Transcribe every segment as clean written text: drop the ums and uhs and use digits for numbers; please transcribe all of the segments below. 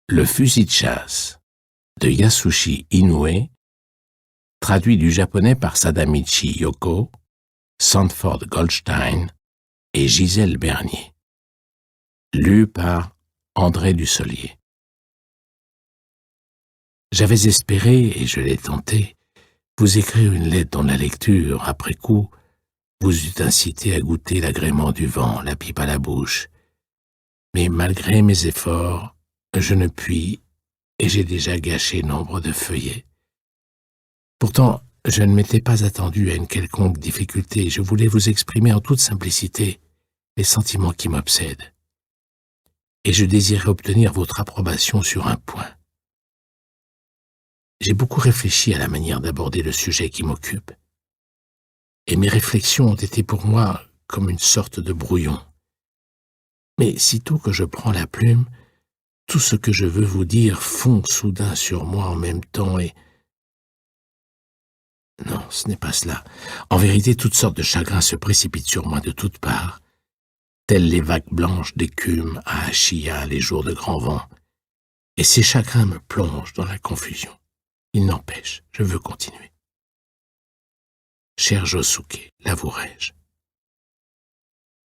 Le fusil de chasse de Yasushi Inoue, traduit du japonais par Sadamichi Yoko, Sanford Goldstein et Gisèle Bernier. Lu par André Dussolier. J'avais espéré, et je l'ai tenté, vous écrire une lettre dont la lecture, après coup, vous eût incité à goûter l'agrément du vent, la pipe à la bouche. Mais malgré mes efforts, je ne puis, et j'ai déjà gâché nombre de feuillets. Pourtant, je ne m'étais pas attendu à une quelconque difficulté. Je voulais vous exprimer en toute simplicité les sentiments qui m'obsèdent. Et je désirais obtenir votre approbation sur un point. J'ai beaucoup réfléchi à la manière d'aborder le sujet qui m'occupe. Et mes réflexions ont été pour moi comme une sorte de brouillon. Mais sitôt que je prends la plume, tout ce que je veux vous dire fond soudain sur moi en même temps et... Non, ce n'est pas cela. En vérité, toutes sortes de chagrins se précipitent sur moi de toutes parts, telles les vagues blanches d'écume à Ashiya les jours de grand vent. Et ces chagrins me plongent dans la confusion. Il n'empêche, je veux continuer. Cher Josuke, l'avouerai-je.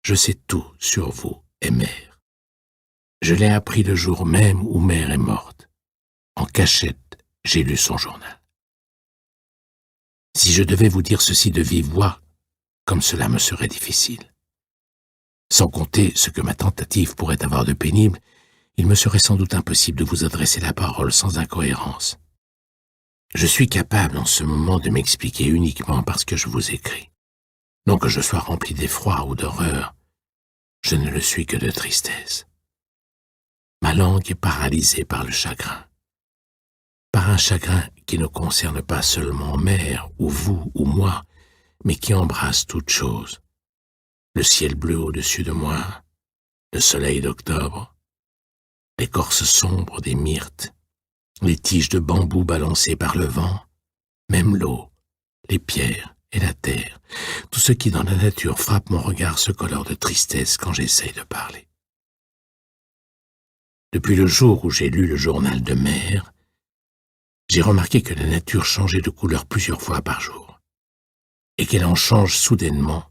Je sais tout sur vous et mère. Je l'ai appris le jour même où mère est morte. En cachette, j'ai lu son journal. Si je devais vous dire ceci de vive voix, comme cela me serait difficile. Sans compter ce que ma tentative pourrait avoir de pénible, il me serait sans doute impossible de vous adresser la parole sans incohérence. Je suis capable en ce moment de m'expliquer uniquement parce que je vous écris. Non que je sois rempli d'effroi ou d'horreur, je ne le suis que de tristesse. Ma langue est paralysée par le chagrin. Par un chagrin qui ne concerne pas seulement mère, ou vous, ou moi, mais qui embrasse toute chose. Le ciel bleu au-dessus de moi, le soleil d'octobre, l'écorce sombre des myrtes, les tiges de bambou balancées par le vent, même l'eau, les pierres et la terre, tout ce qui dans la nature frappe mon regard se colore de tristesse quand j'essaye de parler. Depuis le jour où j'ai lu le journal de mère, j'ai remarqué que la nature changeait de couleur plusieurs fois par jour, et qu'elle en change soudainement,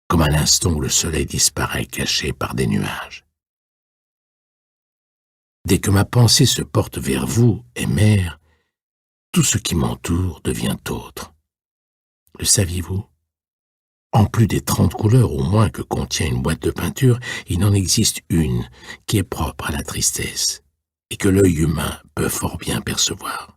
comme à l'instant où le soleil disparaît caché par des nuages. Dès que ma pensée se porte vers vous et mère, tout ce qui m'entoure devient autre. Le saviez-vous? En plus des 30 couleurs au moins que contient une boîte de peinture, il n'en existe une qui est propre à la tristesse et que l'œil humain peut fort bien percevoir.